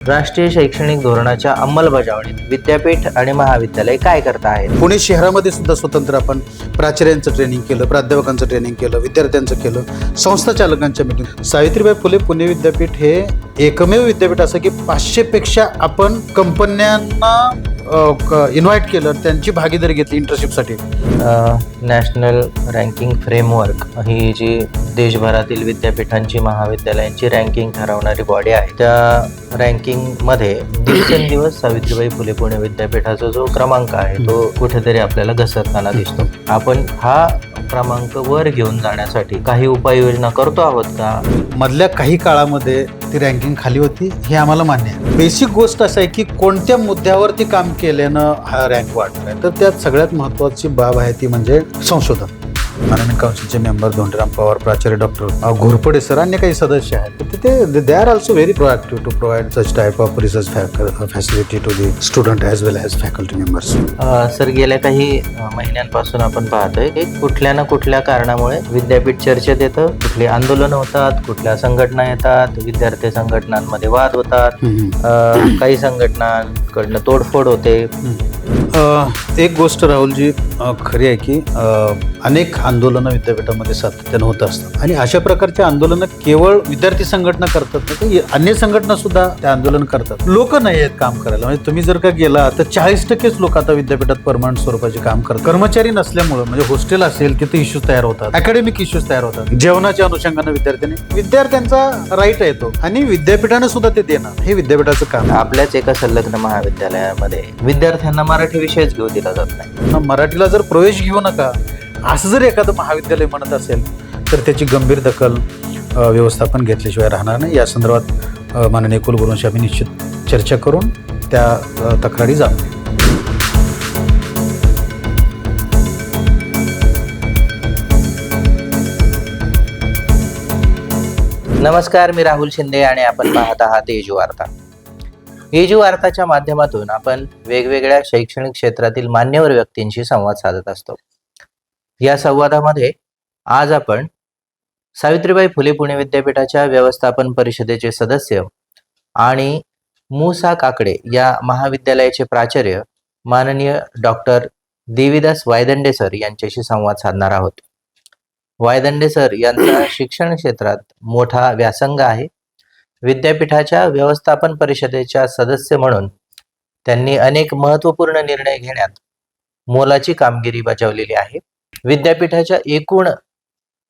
राष्ट्रीय शैक्षणिक धोरणाच्या अंमलबजावणीत विद्यापीठ आणि महाविद्यालय काय करत आहेत? पुणे शहरामध्ये सुद्धा स्वतंत्र आपण प्राचार्यांचं ट्रेनिंग केलं, प्राध्यापकांचं ट्रेनिंग केलं, विद्यार्थ्यांचं केलं, संस्था चालकांच्या मीटिंग. सावित्रीबाई फुले पुणे विद्यापीठ हे एकमेव विद्यापीठ असं की 500पेक्षा आपण कंपन्यांना इन्व्हाइट केलं, त्यांची भागीदारी घेतली इंटर्नशिपसाठी. नॅशनल रँकिंग फ्रेमवर्क ही जी देशभरातील विद्यापीठांची महाविद्यालयांची रँकिंग ठरवणारी बॉडी आहे, त्या रँकिंगमध्ये दिवसेंदिवस सावित्रीबाई फुले पुणे विद्यापीठाचा जो क्रमांक आहे तो कुठेतरी आपल्याला घसरताना दिसतो. आपण हा क्रमांक वर घेऊन जाण्यासाठी काही उपाययोजना करतो आहोत का? मधल्या काही काळामध्ये ती रँकिंग खाली होती, हे आम्हाला मान्य आहे. बेसिक गोष्ट असं आहे की कोणत्या मुद्द्यावरती काम केल्यानं हा रँक वाढणार आहे, तर त्यात सगळ्यात महत्त्वाची बाब आहे ती म्हणजे संशोधन. माननीय काउन्सिलचे मेंबर धोंडीराम पवार, प्राचार्य डॉक्टर घोरपडे सर, अन्य काही सदस्य आहेत, तर they are also very proactive to provide such type of research facility to the student as well as faculty members. Sir, गेल्या काही महिन्यांपासून आपण पाहतोय की कुठल्या ना कुठल्या कारणामुळे विद्यापीठ चर्चेत येतं. कुठली आंदोलनं होतात, कुठल्या संघटना येतात, विद्यार्थी संघटनांमध्ये वाद होतात, काही संघटनांकडनं तोडफोड होते. एक गोष्ट राहुलजी खरी आहे की अनेक आंदोलनं विद्यापीठामध्ये सातत्यानं होत असतात आणि अशा प्रकारचे आंदोलनं केवळ विद्यार्थी संघटना करतात नाही, अन्य संघटना सुद्धा ते आंदोलन करतात. लोक नाही आहेत काम करायला. म्हणजे तुम्ही जर का गेला तर 40%च लोक आता विद्यापीठात परमनंट स्वरूपाचे काम करतात. कर्मचारी नसल्यामुळे म्हणजे हॉस्टेल असेल तिथे इश्यूज तयार होतात, अकॅडमिक इश्यूज तयार होतात. जेवणाच्या अनुषंगाने विद्यार्थ्यांचा राईट आहे तो, आणि विद्यापीठाने सुद्धा ते देणं हे विद्यापीठाचं काम. आपल्याच एका संलग्न महाविद्यालयामध्ये विद्यार्थ्यांना मराठी विषयच घेऊ दिला जात नाही. मराठीला जर प्रवेश घेऊ नका असं जर एखादं महाविद्यालय म्हणत असेल तर त्याची गंभीर दखल व्यवस्थापन घेतल्याशिवाय राहणार नाही. या संदर्भात माननीय कुलगुरूंशी आम्ही निश्चित चर्चा करून त्या तक्रारी जाणून घेऊ. नमस्कार, मी राहुल शिंदे आणि आपण पाहत आहात एजू वार्ता. एजू वार्ताच्या माध्यमातून आपण वेगवेगळ्या शैक्षणिक क्षेत्रातील मान्यवर व्यक्तींशी संवाद साधत असतो. या संवादामध्ये आज आपण सावित्रीबाई फुले पुणे विद्यापीठाच्या व्यवस्थापन परिषदेचे सदस्य आणि मुसा काकडे या महाविद्यालयाचे प्राचार्य माननीय डॉक्टर देवीदास वायदंडे सर यांच्याशी संवाद साधणार आहोत. वायदंडे सर यांचा शिक्षण क्षेत्रात मोठा व्यासंग आहे. विद्यापीठाच्या व्यवस्थापन परिषदेच्या सदस्य म्हणून त्यांनी अनेक महत्त्वपूर्ण निर्णय घेण्यात मोलाची कामगिरी बजावलेली आहे. विद्यापीठाच्या एकूण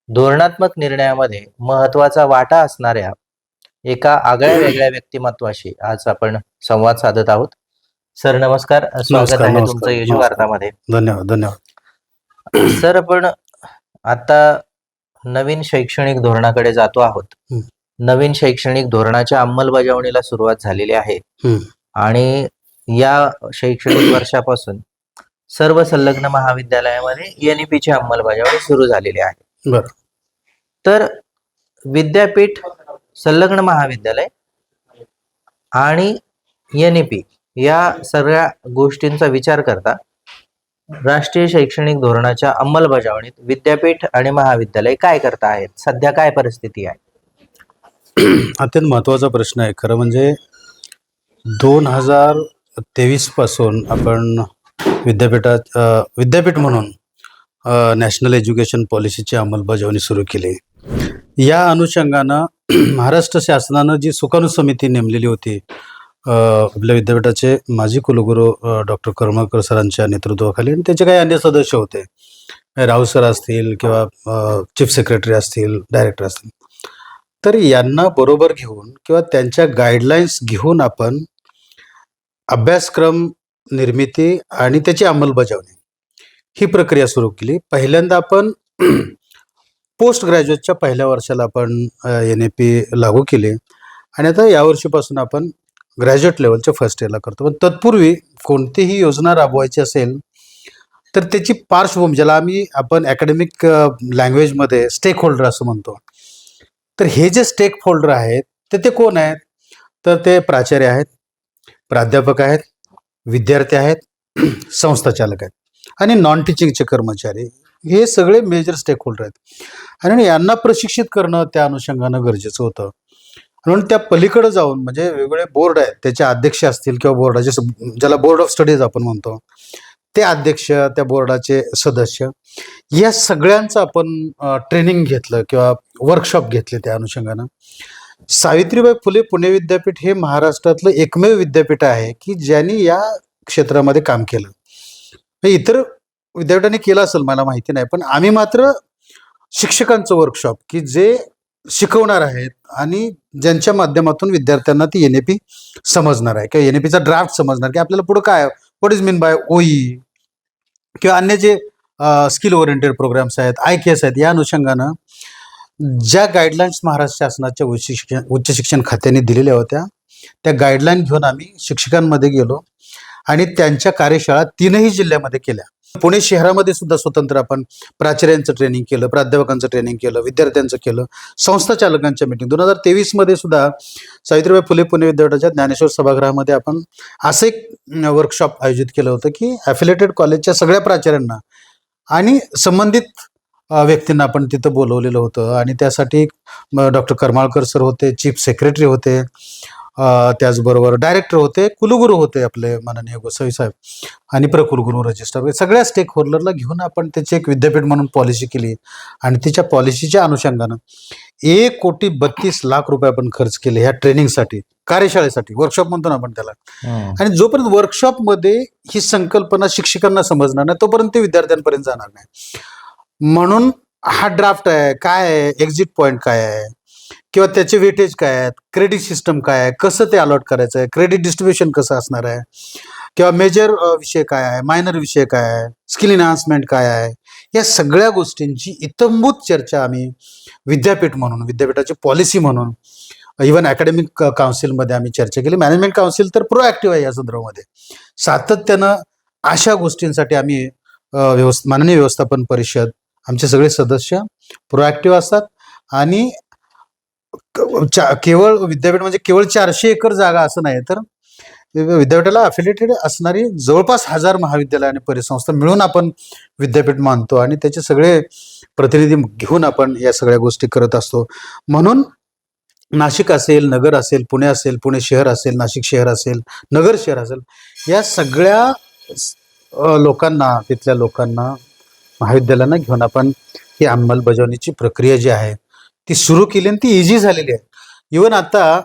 धोरणात्मक निर्णयामध्ये महत्त्वाचा वाटा असणाऱ्या एका आगळ्या वेगळ्या व्यक्तिमत्वाशी आज आपण संवाद साधत आहोत. सर, नमस्कार, स्वागत आहे तुमचं एजू वार्तामध्ये. धन्यवाद. सर, आपण आता नवीन शैक्षणिक धोरणाकडे जातो आहोत. नवीन शैक्षणिक धोरणाच्या अंमलबजावणीला सुरुवात झालेली आहे आणि या शैक्षणिक वर्षापासून सर्व संलग्न महाविद्यालयामध्ये NEP ची अंमलबजावणी सुरू झालेली आहे. बरं. तर विद्यापीठ, संलग्न महाविद्यालय आणि NEP या सगळ्या गोष्टींचा विचार करता राष्ट्रीय शैक्षणिक धोरणाच्या अंमलबजावणीत विद्यापीठ आणि महाविद्यालय काय करत आहेत? सध्या काय परिस्थिती आहे? अत्यंत महत्त्वाचा प्रश्न आहे. खरं म्हणजे 2023 पासून आपण विद्यापीठ म्हणून नॅशनल एज्युकेशन पॉलिसीची अंमलबजावणी सुरू केली. या अनुषंगानं महाराष्ट्र शासनानं जी सुकाणू समिती नेमलेली होती, आपल्या विद्यापीठाचे माजी कुलगुरू डॉक्टर करमळकर सरांच्या नेतृत्वाखाली, आणि त्याचे काही अन्य सदस्य होते, राव सर असतील किंवा चीफ सेक्रेटरी असतील, डायरेक्टर असतील, तर यांना बरोबर घेऊन किंवा त्यांच्या गाईडलाईन्स घेऊन आपण अभ्यासक्रम निर्मिती आणि त्याची अंमलबजावणी ही प्रक्रिया सुरू केली. पहिल्यांदा आपण पोस्ट ग्रॅज्युएटच्या पहिल्या वर्षाला आपण NEP लागू केली आणि आता यावर्षीपासून आपण ग्रॅज्युएट लेवलच्या फर्स्ट इयरला करतो. पण तत्पूर्वी कोणतीही योजना राबवायची असेल तर त्याची पार्श्वभूमी, ज्याला आपण अकॅडमिक लँग्वेजमध्ये स्टेक होल्डर असं म्हणतो, तर हे जे स्टेक होल्डर आहेत ते कोण आहेत? तर ते प्राचार्य आहेत, प्राध्यापक आहेत, विद्यार्थी आहेत, संस्था चालक आहेत आणि नॉन टीचिंगचे कर्मचारी. हे सगळे मेजर स्टेक होल्डर आहेत आणि यांना प्रशिक्षित करणं त्या अनुषंगानं गरजेचं होतं. म्हणून त्या पलीकडे जाऊन म्हणजे वेगवेगळे बोर्ड आहेत त्याचे अध्यक्ष असतील किंवा बोर्डाचे ज्याला बोर्ड ऑफ स्टडीज आपण म्हणतो ते अध्यक्ष, त्या बोर्डाचे सदस्य, या सगळ्यांचं आपण ट्रेनिंग घेतलं किंवा वर्कशॉप घेतले. त्या अनुषंगानं सावित्रीबाई फुले पुणे विद्यापीठ हे महाराष्ट्रातलं एकमेव विद्यापीठ आहे की ज्यांनी या क्षेत्रामध्ये काम केलं. इतर विद्यापीठांनी केलं असेल मला माहिती नाही, पण आम्ही मात्र शिक्षकांचं वर्कशॉप की जे शिकवणार आहेत आणि ज्यांच्या माध्यमातून विद्यार्थ्यांना ती NAP समजणार आहे किंवा NAPचा ड्राफ्ट समजणार की आपल्याला पुढे काय, what is mean by OE किंवा अन्य जे स्किल ओरिएंटेड प्रोग्राम्स आहेत, IKS आहेत, या अनुषंगानं ज्या गाईडलाईन्स महाराष्ट्र शासनाच्या उच्च शिक्षण खात्याने दिलेल्या होत्या त्या गाईडलाईन घेऊन आम्ही शिक्षकांमध्ये गेलो आणि त्यांच्या कार्यशाळा 3ही जिल्ह्यामध्ये केल्या. पुणे शहरामध्ये सुद्धा स्वतंत्र आपण प्राचार्यांचं ट्रेनिंग केलं, प्राध्यापकांचं ट्रेनिंग केलं, विद्यार्थ्यांचं केलं, संस्था चालकांच्या मीटिंग. 2023 मध्ये सुद्धा सावित्रीबाई फुले पुणे विद्यापीठाच्या ज्ञानेश्वर सभागृहामध्ये आपण असं एक वर्कशॉप आयोजित केलं होतं की ॲफिलेटेड कॉलेजच्या सगळ्या प्राचार्यांना आणि संबंधित व्यक्तींना आपण तिथं बोलवलेलं होतं. आणि त्यासाठी डॉक्टर करमाळकर सर होते, चीफ सेक्रेटरी होते, त्याचबरोबर डायरेक्टर होते, कुलगुरू होते आपले माननीय गोसावी साहेब आणि प्रकुलगुरू रजिस्ट्रार, सगळ्या स्टेक होल्डरला घेऊन आपण त्याची एक विद्यापीठ म्हणून पॉलिसी केली. आणि तिच्या पॉलिसीच्या अनुषंगानं 1,32,00,000 रुपये आपण खर्च केले ह्या ट्रेनिंगसाठी, कार्यशाळेसाठी, वर्कशॉप म्हणतो ना आपण त्याला. आणि जोपर्यंत वर्कशॉपमध्ये ही संकल्पना शिक्षकांना समजणार नाही तोपर्यंत ते विद्यार्थ्यांपर्यंत जाणार नाही. म्हणून हा ड्राफ्ट आहे, काय आहे, एक्झिट पॉईंट काय आहे किंवा त्याचे वेटेज काय आहेत, क्रेडिट सिस्टम काय आहे, कसं ते अलॉट करायचं आहे, क्रेडिट डिस्ट्रीब्युशन कसं असणार आहे किंवा मेजर विषय काय आहे, मायनर विषय काय आहे, स्किल एनहान्समेंट काय आहे, या सगळ्या गोष्टींची इत्थंभूत चर्चा आम्ही विद्यापीठ म्हणून, विद्यापीठाची पॉलिसी म्हणून, इव्हन अकॅडमिक काउन्सिलमध्ये आम्ही चर्चा केली. मॅनेजमेंट काउन्सिल तर प्रोॲक्टिव्ह आहे या संदर्भामध्ये. सातत्यानं अशा गोष्टींसाठी आम्ही माननीय व्यवस्थापन परिषद आमचे सगळे सदस्य प्रोॲक्टिव्ह असतात. आणि केवळ विद्यापीठ म्हणजे केवळ 400 एकर जागा असं नाही, तर विद्यापीठाला अफिलिएटेड असणारी जवळपास 1000 महाविद्यालय आणि परिसंस्था मिळून आपण विद्यापीठ मानतो आणि त्याचे सगळे प्रतिनिधी घेऊन आपण या सगळ्या गोष्टी करत असतो. म्हणून नाशिक असेल, नगर असेल, पुणे असेल, पुणे शहर असेल, नाशिक शहर असेल, नगर शहर असेल, या सगळ्या लोकांना, तिथल्या लोकांना, महाविद्यालयांना घेऊन आपण ही अंमलबजावणीची प्रक्रिया जी आहे ती सुरू केली आणि ती इझी झालेली आहे. इव्हन आता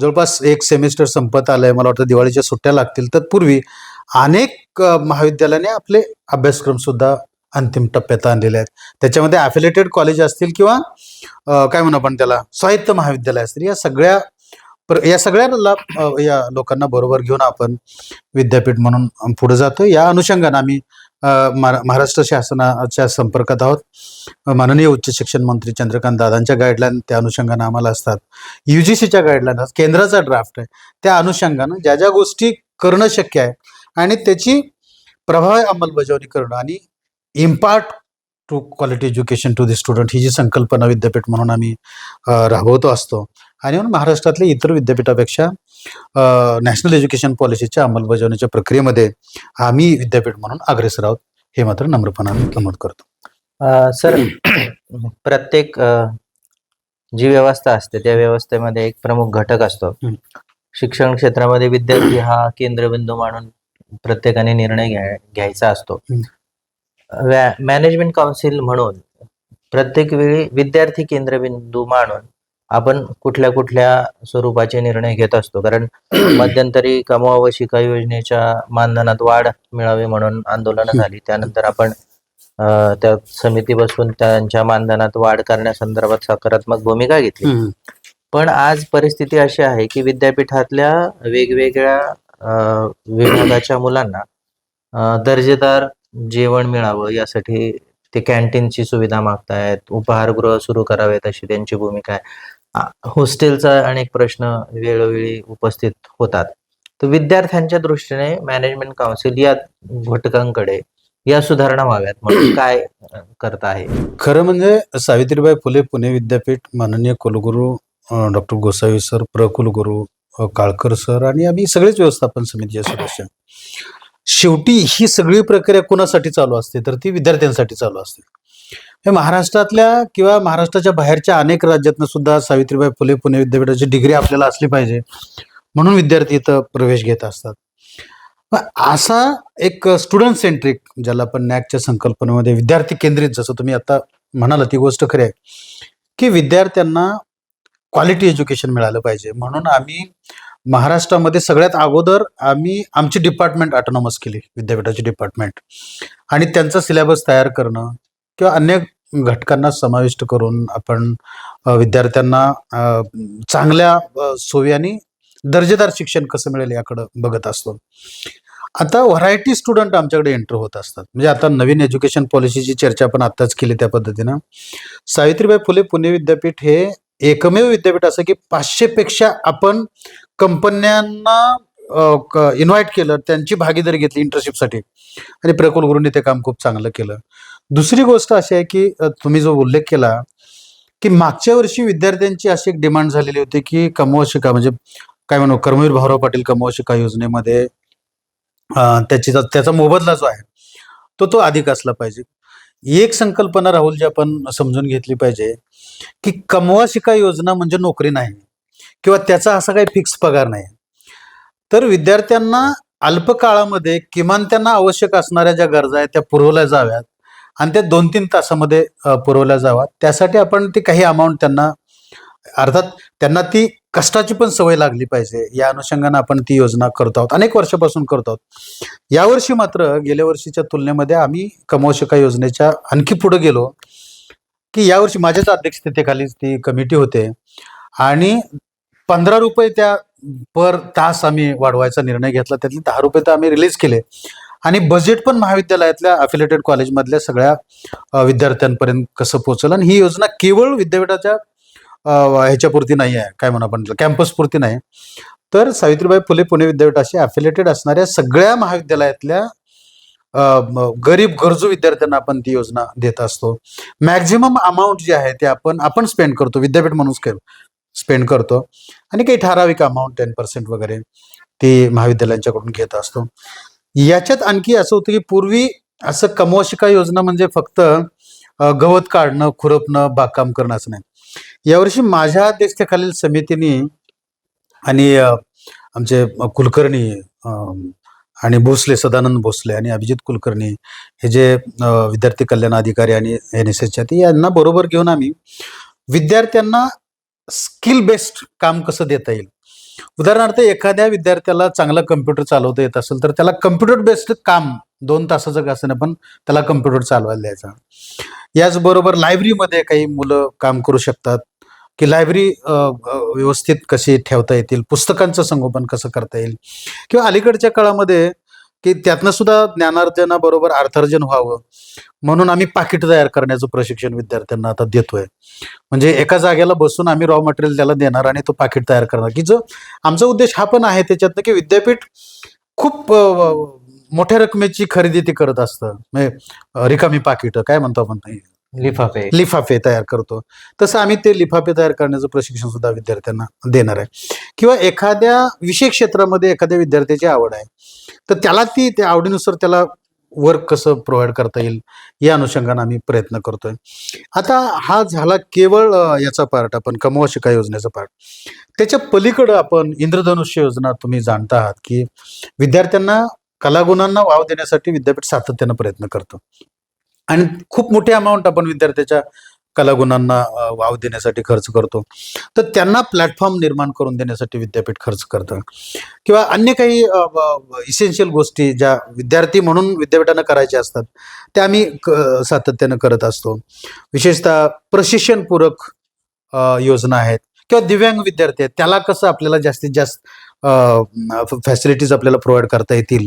जवळपास एक सेमिस्टर संपत आलंय, मला वाटतं दिवाळीच्या सुट्ट्या लागतील. तत्पूर्वी अनेक महाविद्यालयाने आपले अभ्यासक्रम सुद्धा अंतिम टप्प्यात आणलेले आहेत. त्याच्यामध्ये ॲफिलेटेड कॉलेज असतील किंवा काय म्हणू आपण त्याला स्वायत्त महाविद्यालय असतील, या सगळ्यांना या लोकांना बरोबर घेऊन आपण विद्यापीठ म्हणून पुढे जातो. या अनुषंगाने आम्ही महाराष्ट्र शासनाच्या संपर्कात आहोत. माननीय उच्च शिक्षण मंत्री चंद्रकांत दादांच्या गाईडलाईन त्या अनुषंगाने आम्हाला असतात. UGCच्या गाईडलाईन, केंद्राचा ड्राफ्ट आहे, त्या अनुषंगानं ज्या ज्या गोष्टी करणं शक्य आहे आणि त्याची प्रभावी अंमलबजावणी करणं आणि impart to quality education to the student ही जी संकल्पना विद्यापीठ म्हणून आम्ही राबवतो असतो. आणि म्हणून महाराष्ट्रातल्या इतर विद्यापीठापेक्षा नॅशनल एज्युकेशन पॉलिसीच्या अंमलबजावणीच्या प्रक्रियेमध्ये आम्ही विद्यापीठ म्हणून अग्रेसर आहोत, हे मात्र नम्रपणाने नमूद करतो. सर, प्रत्येक जी व्यवस्था असते त्या व्यवस्थेमध्ये एक प्रमुख घटक असतो. शिक्षण क्षेत्रामध्ये विद्यार्थी हा केंद्रबिंदू मानून प्रत्येकाने निर्णय घ्यायचा असतो. मॅनेजमेंट काउन्सिल म्हणून प्रत्येक वेळी विद्यार्थी केंद्रबिंदू मानून आपण कुठल्या कुठल्या स्वरूपाचे निर्णय घेत असतो. कारण मध्यंतरी कमवा व शिका योजनेच्या मानधनात वाढ मिळावी म्हणून आंदोलनं झाली. त्यानंतर आपण त्या समिती बसून त्यांच्या मानधनात वाढ करण्यासंदर्भात सकारात्मक भूमिका घेतली. पण आज परिस्थिती अशी आहे की विद्यापीठातल्या वेगवेगळ्या विभागाच्या मुलांना दर्जेदार जेवण मिळावं यासाठी ते कॅन्टीनची सुविधा मागतायत, उपहारगृह सुरू करावेत अशी त्यांची भूमिका आहे. हॉस्टेलचा अनेक प्रश्न वेळोवेळी उपस्थित होतात. तर विद्यार्थ्यांच्या दृष्टीने मॅनेजमेंट काउन्सिल या घटकांकडे या सुधारणा व्हाव्यात म्हणून काय करत आहे? खरं म्हणजे सावित्रीबाई फुले पुणे विद्यापीठ माननीय कुलगुरू डॉक्टर गोसावी सर, प्रकुलगुरू काळकर सर आणि आम्ही सगळेच व्यवस्थापन समितीचे सदस्य, शेवटी ही सगळी प्रक्रिया कोणासाठी चालू असते तर ती विद्यार्थ्यांसाठी चालू असते. हे महाराष्ट्रातल्या किंवा महाराष्ट्राच्या बाहेरच्या अनेक राज्यातनं सुद्धा सावित्रीबाई फुले पुणे विद्यापीठाची डिग्री आपल्याला असली पाहिजे म्हणून विद्यार्थी इथं प्रवेश घेत असतात. मग असा एक स्टुडंट सेंट्रिक, ज्याला आपण नॅकच्या संकल्पनेमध्ये विद्यार्थी केंद्रित, जसं तुम्ही आता म्हणाला ती गोष्ट खरी आहे की विद्यार्थ्यांना क्वालिटी एज्युकेशन मिळालं पाहिजे, म्हणून आम्ही महाराष्ट्रामध्ये सगळ्यात अगोदर आम्ही आमची डिपार्टमेंट ऑटोनॉमस केली, विद्यापीठाची डिपार्टमेंट, आणि त्यांचा सिलेबस तयार करणं किंवा अन्य घटकांना समाविष्ट करून आपण विद्यार्थ्यांना चांगल्या सोयी आणि दर्जेदार शिक्षण कसं मिळेल याकडं बघत असतो. आता व्हरायटी स्टुडंट आमच्याकडे एंटर होत असतात. म्हणजे आता नवीन एज्युकेशन पॉलिसीची चर्चा आपण आत्ताच केली, त्या पद्धतीनं सावित्रीबाई फुले पुणे विद्यापीठ हे एकमेव विद्यापीठ असं की 500 पेक्षा आपण कंपन्यांना इन्व्हाइट केलं, त्यांची भागीदारी घेतली इंटर्नशिपसाठी, आणि प्रकुलगुरूंनी ते काम खूप चांगलं केलं. दुसरी गोष्ट अशी आहे की तुम्ही जो उल्लेख केला की मागच्या वर्षी विद्यार्थ्यांची अशी एक डिमांड झालेली होती की कमवा शिका, म्हणजे काय म्हणू, कर्मवीर भाऊराव पाटील कमवा शिका योजनेमध्ये त्याचा मोबदला जो आहे तो अधिक असला पाहिजे. एक संकल्पना राहुल जी आपण समजून घेतली पाहिजे की कमवा शिका योजना म्हणजे नोकरी नाही किंवा त्याचा असा काही फिक्स पगार नाही, तर विद्यार्थ्यांना अल्पकाळामध्ये किमान त्यांना आवश्यक असणाऱ्या ज्या गरजा आहेत त्या पुरवल्या जाव्यात आणि त्या 2-3 तासामध्ये पुरवल्या जाव्यात. त्यासाठी आपण ती काही अमाऊंट त्यांना, अर्थात त्यांना ती कष्टाची पण सवय लागली पाहिजे, या अनुषंगाने आपण ती योजना करतो आहोत, अनेक वर्षापासून करतो आहोत. यावर्षी मात्र गेल्या वर्षीच्या तुलनेमध्ये आम्ही कमवा शिका योजनेच्या आणखी पुढे गेलो की यावर्षी माझ्याच अध्यक्षतेखाली ती कमिटी होते आणि 15 रुपये त्या पर तास आम्ही वाढवायचा निर्णय घेतला. त्यातले 10 रुपये तर आम्ही रिलीज केले आणि बजेट पण महाविद्यालयातल्या अफिलेटेड कॉलेजमधल्या सगळ्या विद्यार्थ्यांपर्यंत कसं पोहोचलं. आणि ही योजना केवळ विद्यापीठाच्या ह्याच्यापुरती नाही आहे, काय म्हणू आपण कॅम्पसपुरती नाही, तर सावित्रीबाई फुले पुणे विद्यापीठाशी अफिलेटेड असणाऱ्या सगळ्या महाविद्यालयातल्या गरीब गरजू विद्यार्थ्यांना आपण ती योजना देत असतो. मॅक्झिमम अमाऊंट जी आहे ते आपण स्पेंड करतो, विद्यापीठ म्हणून स्पेंड करतो, आणि काही ठराविक अमाऊंट 10% वगैरे ती महाविद्यालयांच्याकडून घेत असतो. याच्यात आणखी असं होतं की पूर्वी असं कमवा शिका योजना म्हणजे फक्त गवत काढणं, खुरपणं, बागकाम करणं असं नाही. यावर्षी माझ्या अध्यक्षतेखालील समितीने आणि आमचे कुलकर्णी आणि भोसले, सदानंद भोसले आणि अभिजित कुलकर्णी हे जे विद्यार्थी कल्याण अधिकारी आणि NSSच्या, यांना बरोबर घेऊन आम्ही विद्यार्थ्यांना स्किल बेस्ड काम कसं देता येईल. उदाहरणार्थ एखाद्या विद्यार्थ्याला चांगला कम्प्युटर चालवता येत असेल तर त्याला कम्प्युटर बेस्ड काम 2 तासाचं का असेना पण त्याला कम्प्युटर चालवायला द्यायचा. याचबरोबर लायब्ररीमध्ये काही मुलं काम करू शकतात की लायब्ररी व्यवस्थित कशी ठेवता येतील, पुस्तकांचं संगोपन कसं करता येईल, किंवा अलीकडच्या काळामध्ये की त्यातनं सुद्धा ज्ञानार्जनाबरोबर अर्थार्जन व्हावं म्हणून आम्ही पाकिट तयार करण्याचं प्रशिक्षण विद्यार्थ्यांना आता देतोय. म्हणजे एका जागेला बसून आम्ही रॉ मटेरियल त्याला देणार आणि तो पाकिट तयार करणार, की जो आमचा उद्देश हा पण आहे त्याच्यातनं की विद्यापीठ खूप मोठ्या रकमेची खरेदी ती करत असतं, म्हणजे रिकामी पाकिट काय म्हणतो आपण, लिफाफे तयार करतो, तसं आम्ही ते लिफाफे तयार करण्याचं प्रशिक्षण सुद्धा विद्यार्थ्यांना देणार आहे. किंवा एखाद्या विषय क्षेत्रामध्ये एखाद्या विद्यार्थ्याची आवड आहे तर त्याला त्या आवडीनुसार त्याला वर्क कसं प्रोव्हाइड करता येईल या अनुषंगाने आम्ही प्रयत्न करतोय. आता हा झाला केवळ याचा पार्ट, आपण कमवा शिका योजनेचा पार्ट. त्याच्या पलीकडं आपण इंद्रधनुष्य योजना तुम्ही जाणता आहात की विद्यार्थ्यांना कलागुणांना वाव देण्यासाठी विद्यापीठ सातत्यानं प्रयत्न करतो आणि खूप मोठी अमाऊंट आपण विद्यार्थ्याच्या कलागुणांना वाव देण्यासाठी खर्च करतो. तर त्यांना प्लॅटफॉर्म निर्माण करून देण्यासाठी विद्यापीठ खर्च करतं, किंवा अन्य काही इसेन्शियल गोष्टी ज्या विद्यार्थी म्हणून विद्यापीठानं करायच्या असतात त्या आम्ही सातत्यानं करत असतो. विशेषतः प्रशिक्षणपूरक योजना आहेत, किंवा दिव्यांग विद्यार्थी आहेत त्याला कसं आपल्याला जास्तीत जास्त फॅसिलिटीज आपल्याला प्रोव्हाइड करता येतील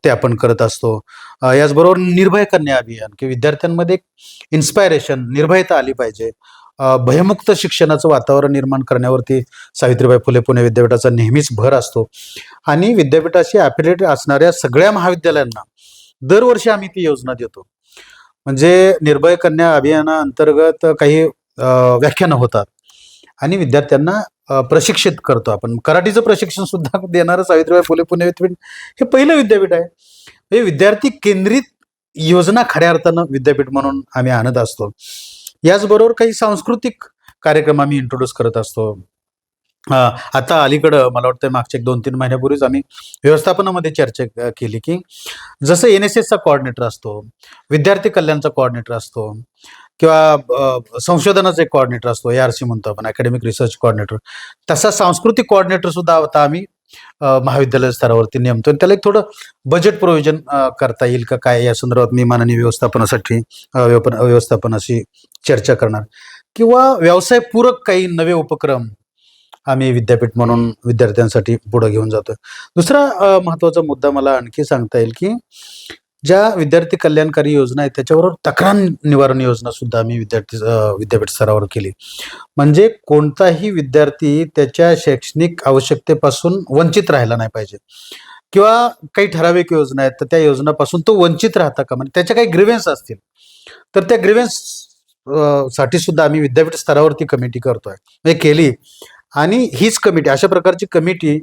ते आपण करत असतो. याचबरोबर निर्भय कन्या अभियान, की विद्यार्थ्यांमध्ये इन्स्पायरेशन, निर्भयता आली पाहिजे, भयमुक्त शिक्षणाचं वातावरण निर्माण करण्यावरती सावित्रीबाई फुले पुणे विद्यापीठाचा नेहमीच भर असतो. आणि विद्यापीठाशी ॲफिलिएटेड असणाऱ्या सगळ्या महाविद्यालयांना दरवर्षी आम्ही ती योजना देतो. म्हणजे निर्भय कन्या अभियानाअंतर्गत काही व्याख्यानं होतात आणि विद्यार्थ्यांना प्रशिक्षित करतो. आपण कराटीचं प्रशिक्षण सुद्धा देणारं सावित्रीबाई फुले पुणे विद्यापीठ हे पहिलं विद्यापीठ आहे. हे विद्यार्थी केंद्रित योजना खऱ्या अर्थानं विद्यापीठ म्हणून आम्ही आणत असतो. याचबरोबर काही सांस्कृतिक कार्यक्रम आम्ही इंट्रोड्यूस करत असतो. आता अलीकडं मला वाटतं मागच्या 1-2-3 महिन्यापूर्वीच आम्ही व्यवस्थापनामध्ये चर्चा केली, की जसं NSSचा कोऑर्डिनेटर असतो, विद्यार्थी कल्याणचा कोऑर्डिनेटर असतो किंवा संशोधनाचा एक कोऑर्डिनेटर असतो, ARC म्हणतो आपण, अकॅडमिक रिसर्च कोऑर्डिनेटर. तसा सांस्कृतिक कोऑर्डिनेटर सुद्धा आता आम्ही महाविद्यालय स्तरावरती नेमतो आणि त्याला एक थोडं बजेट प्रोव्हिजन करता येईल का काय, या संदर्भात मी माननीय व्यवस्थापनाशी चर्चा करणार किंवा व्यवसायपूरक काही नवे उपक्रम आम्ही विद्यापीठ म्हणून विद्यार्थ्यांसाठी पुढे घेऊन जातोय. दुसरा महत्त्वाचा मुद्दा मला आणखी सांगता येईल, की ज्या विद्यार्थी कल्याणकारी योजना आहेत त्याच्याबरोबर तक्रार निवारण योजना सुद्धा आम्ही विद्यापीठ स्तरावर केली. म्हणजे कोणताही विद्यार्थी त्याच्या शैक्षणिक आवश्यकतेपासून वंचित राहिला नाही पाहिजे किंवा काही ठराविक योजना आहेत तर त्या योजनापासून तो वंचित राहता का, म्हणजे त्याच्या काही ग्रीव्हन्स असतील तर त्या ग्रीव्हन्स साठी सुद्धा आम्ही विद्यापीठ स्तरावरती कमिटी करतोय, म्हणजे केली. आणि हीच कमिटी, अशा प्रकारची कमिटी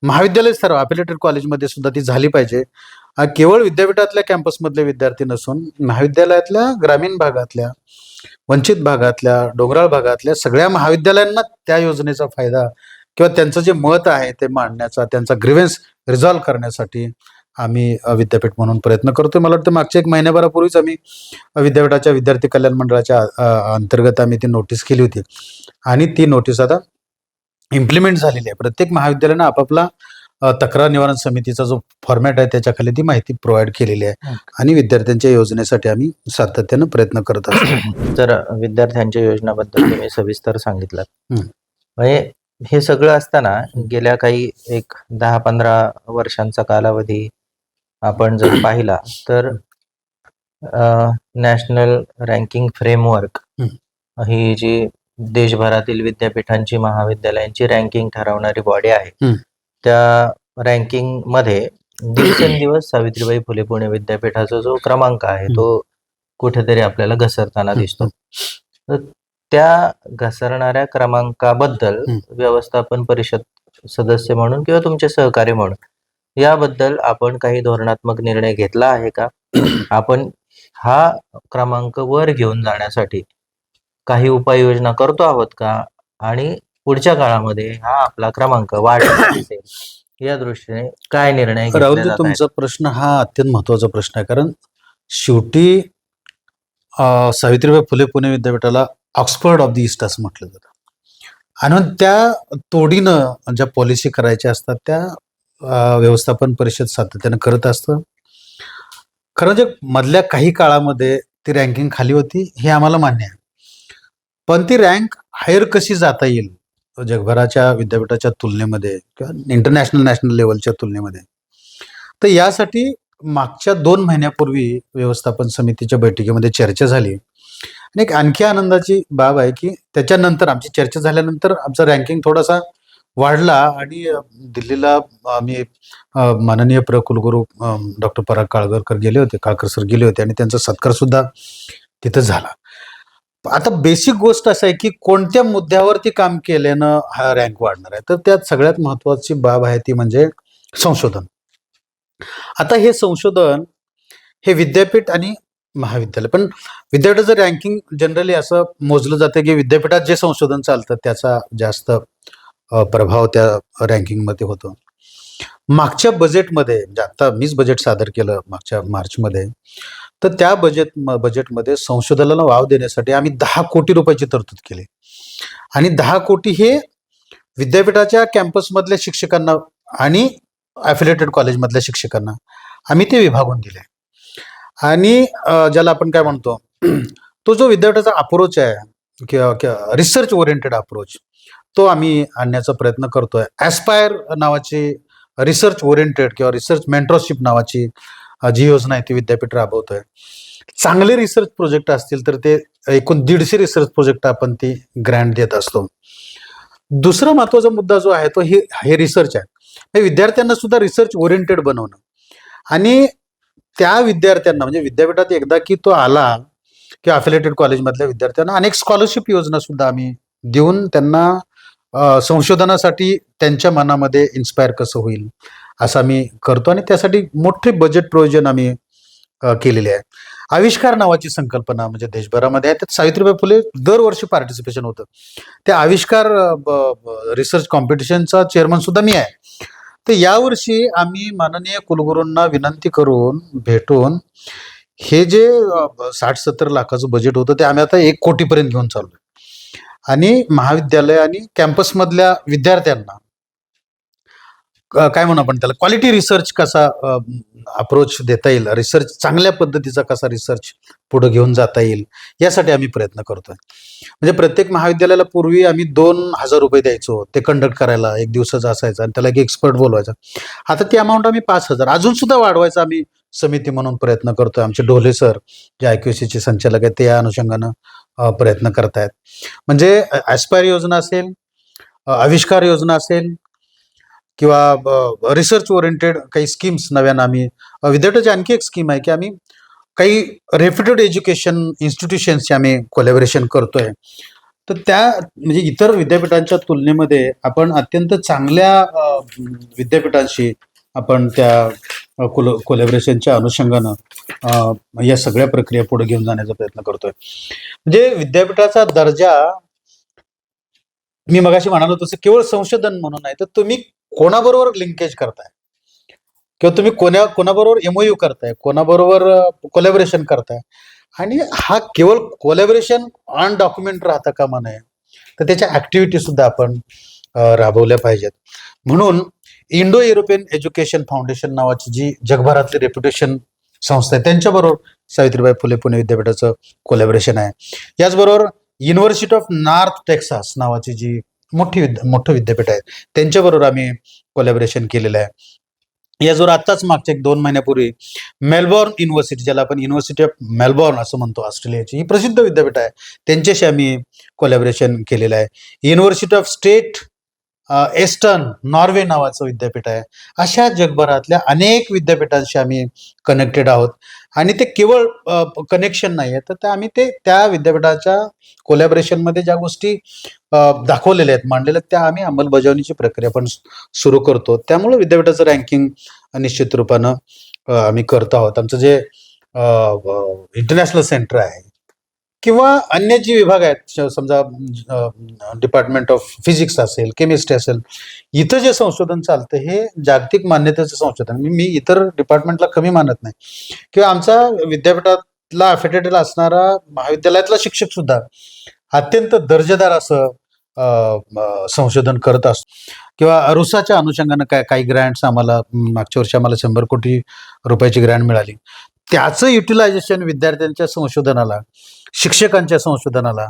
महाविद्यालय स्तरावर अफिलिएटेड कॉलेजमध्ये सुद्धा ती झाली पाहिजे. केवळ विद्यापीठातल्या कॅम्पसमधले विद्यार्थी नसून महाविद्यालयातल्या ग्रामीण भागातल्या, वंचित भागातल्या, डोंगराळ भागातल्या सगळ्या महाविद्यालयांना त्या योजनेचा फायदा किंवा त्यांचं जे मत आहे ते मांडण्याचा, त्यांचा ग्रीव्हन्स रिझॉल्व्ह करण्यासाठी आम्ही विद्यापीठ म्हणून प्रयत्न करतोय. मला वाटतं मागच्या 1 महिन्याभरापूर्वीच आम्ही विद्यापीठाच्या विद्यार्थी कल्याण मंडळाच्या अंतर्गत आम्ही ती नोटीस केली होती आणि ती नोटीस आता इम्प्लिमेंट झालेली आहे. प्रत्येक महाविद्यालयानं आपापला तक्रार निवारण समितीचा जो फॉर्मॅट आहे त्याच्याखाली ती माहिती प्रोव्हाइड केलेली आहे आणि विद्यार्थ्यांच्या योजनेसाठी आम्ही सातत्यानं प्रयत्न करत असतो. तर विद्यार्थ्यांच्या योजनाबद्दल तुम्ही सविस्तर सांगितलं. हं. म्हणजे हे सगळं असताना गेल्या काही एक 10-15 वर्षांचा कालावधी आपण जर पाहिला तर नॅशनल रँकिंग फ्रेमवर्क हं. ही जी देशभरातील विद्यापीठांची, महाविद्यालयांची रँकिंग ठरवणारी बॉडी आहे, हं. त्या रँकिंग मध्ये दिवसेंदिवस सावित्रीबाई फुले पुणे विद्यापीठाचा जो क्रमांक आहे तो कुठेतरी आपल्याला घसरताना दिसतो. तर त्या घसरणाऱ्या क्रमांकाबद्दल व्यवस्थापन परिषद सदस्य म्हणून किंवा तुमचे सहकारी म्हणून याबद्दल आपण काही धोरणात्मक निर्णय घेतला आहे का? आपण हा क्रमांक वर घेऊन जाण्यासाठी काही उपाययोजना करतो आहोत का? आणि पुढच्या काळामध्ये हा आपला क्रमांक वाढला असेल या दृष्टीने काय निर्णय घेतले राहुलजी, जात आहेत? तुमचा प्रश्न हा अत्यंत महत्त्वाचा प्रश्न आहे. कारण शेवटी सावित्रीबाई फुले पुणे विद्यापीठाला ऑक्सफर्ड ऑफ द ईस्ट असं म्हटलं जातं आणि त्या तोडीनं ज्या पॉलिसी करायच्या असतात त्या व्यवस्थापन परिषद सातत्यानं करत असतं. खरं जे मधल्या काही काळामध्ये ती रँकिंग खाली होती हे आम्हाला मान्य आहे, पण ती रँक हायर कशी जाता येईल जगभराच्या विद्यापीठाच्या तुलनेमध्ये किंवा इंटरनॅशनल नॅशनल लेवलच्या तुलनेमध्ये, तर यासाठी मागच्या 2 महिन्यापूर्वी व्यवस्थापन समितीच्या बैठकीमध्ये चर्चा झाली. आणि एक आणखी आनंदाची बाब आहे की त्याच्यानंतर आमची चर्चा झाल्यानंतर आमचा रँकिंग थोडासा वाढला आणि दिल्लीला आम्ही माननीय कुलगुरू डॉक्टर पराग काळकर सर गेले होते आणि त्यांचा सत्कार सुद्धा तिथं झाला. आता बेसिक गोष्ट असं आहे की कोणत्या मुद्द्यावरती काम केल्यानं हा रँक वाढणार आहे, तर त्यात सगळ्यात महत्वाची बाब आहे ती म्हणजे संशोधन. आता हे संशोधन हे विद्यापीठ आणि महाविद्यालय, पण विद्यापीठाचं रँकिंग जनरली असं मोजलं जातं की विद्यापीठात जे संशोधन चालतं त्याचा जास्त प्रभाव त्या रँकिंगमध्ये होतो. मागच्या बजेटमध्ये, म्हणजे आता मीच बजेट सादर केलं मागच्या मार्चमध्ये, तर त्या बजेटमध्ये संशोधनाला वाव देण्यासाठी आम्ही 10 कोटी रुपयाची तरतूद केली आणि 10 कोटी हे विद्यापीठाच्या कॅम्पसमधल्या शिक्षकांना आणि अफिलिएटेड कॉलेजमधल्या शिक्षकांना आम्ही ते विभागून दिले. आणि ज्याला आपण काय म्हणतो, तो जो विद्यापीठाचा अप्रोच आहे किंवा रिसर्च ओरिएंटेड अप्रोच, तो आम्ही आणण्याचा प्रयत्न करतोय. ॲस्पायर नावाची रिसर्च ओरिएंटेड किंवा रिसर्च मेंटरशिप नावाची जी योजना आहे ती विद्यापीठ राबवतोय. चांगले रिसर्च प्रोजेक्ट असतील तर ते एकूण 150 रिसर्च प्रोजेक्ट आपण ती ग्रँट देत असतो. दुसरा महत्वाचा मुद्दा जो आहे तो हे रिसर्च आहे. हे विद्यार्थ्यांना सुद्धा रिसर्च ओरिएंटेड बनवणं आणि त्या विद्यार्थ्यांना, म्हणजे विद्यापीठात एकदा की तो आला किंवा अफिलिएटेड कॉलेजमधल्या विद्यार्थ्यांना अनेक स्कॉलरशिप योजना सुद्धा आम्ही देऊन त्यांना संशोधनासाठी त्यांच्या मनामध्ये इन्स्पायर कसं होईल असं आम्ही करतो आणि त्यासाठी मोठे बजेट प्रोव्हिजन आम्ही केलेली आहे. आविष्कार नावाची संकल्पना म्हणजे देशभरामध्ये आहे. त्यात सावित्रीबाई फुले दरवर्षी पार्टिसिपेशन होतं. त्या आविष्कार रिसर्च कॉम्पिटिशनचा चेअरमन सुद्धा मी आहे. तर यावर्षी आम्ही माननीय कुलगुरूंना विनंती करून भेटून हे जे 60-70 लाखाचं बजेट होतं ते आम्ही आता 1 कोटीपर्यंत घेऊन चाललोय. आणि महाविद्यालय आणि कॅम्पसमधल्या विद्यार्थ्यांना काय म्हणू आपण त्याला क्वालिटी रिसर्च कसा अप्रोच देता येईल, रिसर्च चांगल्या पद्धतीचा कसा रिसर्च पुढे घेऊन जाता येईल, यासाठी आम्ही प्रयत्न करतोय. म्हणजे प्रत्येक महाविद्यालयाला पूर्वी आम्ही 2,000 रुपये द्यायचो ते कंडक्ट करायला, 1 दिवसाचा असायचा आणि त्याला एक एक्सपर्ट बोलवायचा. आता ती अमाऊंट आम्ही 5,000 अजून सुद्धा वाढवायचा आम्ही समिती म्हणून प्रयत्न करतोय. आमचे ढोले सर जे IQACचे संचालक आहेत ते या अनुषंगानं प्रयत्न करतायत. म्हणजे ॲस्पायर योजना असेल, आविष्कार योजना असेल किंवा रिसर्च ओरिएंटेड काही स्कीम्स नव्यानं आम्ही विद्यापीठाची आणखी एक स्कीम आहे की आम्ही काही रेप्युटेड एज्युकेशन इन्स्टिट्यूशन्सचे आम्ही कोलॅबोरेशन करतोय. तर त्या म्हणजे इतर विद्यापीठांच्या तुलनेमध्ये आपण अत्यंत चांगल्या विद्यापीठांशी आपण त्या कोलॅबोरेशनच्या अनुषंगानं या सगळ्या प्रक्रिया पुढे घेऊन जाण्याचा प्रयत्न करतोय. म्हणजे विद्यापीठाचा दर्जा मी मगाशी म्हणालो तसं केवळ संशोधन म्हणून नाही, तर तुम्ही कोणाबरोबर लिंकेज करताय किंवा तुम्ही कोणाबरोबर MOU करताय, कोणाबरोबर कोलॅबोरेशन करताय. आणि हा केवळ कोलॅबोरेशन ऑन डॉक्युमेंट राहता कामा नये, तर त्याच्या ऍक्टिव्हिटी सुद्धा आपण राबवल्या पाहिजेत. म्हणून इंडो युरोपियन एज्युकेशन फाउंडेशन नावाची जी जगभरातली रेप्युटेशन संस्था आहे त्यांच्याबरोबर सावित्रीबाई फुले पुणे विद्यापीठाचं कोलॅबोरेशन आहे. याचबरोबर युनिव्हर्सिटी ऑफ नॉर्थ टेक्सास नावाची जी मोठं विद्यापीठ आहे त्यांच्याबरोबर आम्ही कोलॅबोरेशन केलेलं आहे. याचबरोबर आत्ताच मागच्या 1-2 महिन्यापूर्वी मेलबॉर्न युनिव्हर्सिटी, ज्याला आपण युनिव्हर्सिटी ऑफ मेलबॉर्न असं म्हणतो, ऑस्ट्रेलियाची ही प्रसिद्ध विद्यापीठ आहे, त्यांच्याशी आम्ही कोलॅबोरेशन केलेलं आहे. University of state astern Norway नावाचं विद्यापीठ आहे. अशा जगभरातल्या अनेक विद्यापीठांशी आम्ही कनेक्टेड आहोत. आणि ते केवळ कनेक्शन नाही आहे, तर आम्ही त्या विद्यापीठाच्या कोलॅबोरेशनमध्ये ज्या गोष्टी दाखवलेल्या आहेत, मांडलेल्या आहेत, त्या आम्ही अंमलबजावणीची प्रक्रिया पण सुरू करतो. त्यामुळे विद्यापीठाचं रँकिंग निश्चित रूपानं आम्ही करतो आहोत. आमचं जे इंटरनॅशनल सेंटर आहे किंवा अन्य जी विभाग आहेत, समजा डिपार्टमेंट ऑफ फिजिक्स असेल, केमिस्ट्री असेल, इथं जे संशोधन चालतं हे जागतिक मान्यतेचं संशोधन. मी इतर डिपार्टमेंटला कमी मानत नाही किंवा आमचा विद्यापीठातला अफिलिएटेड असणारा महाविद्यालयातला शिक्षक सुद्धा अत्यंत दर्जेदार असं संशोधन करत असतो. किंवा रुसाच्या अनुषंगानं काही ग्रँट्स आम्हाला मागच्या वर्षी आम्हाला 100 कोटी रुपयाची ग्रँट मिळाली. त्याचं युटिलायझेशन विद्यार्थ्यांच्या संशोधनाला, शिक्षकांच्या संशोधनाला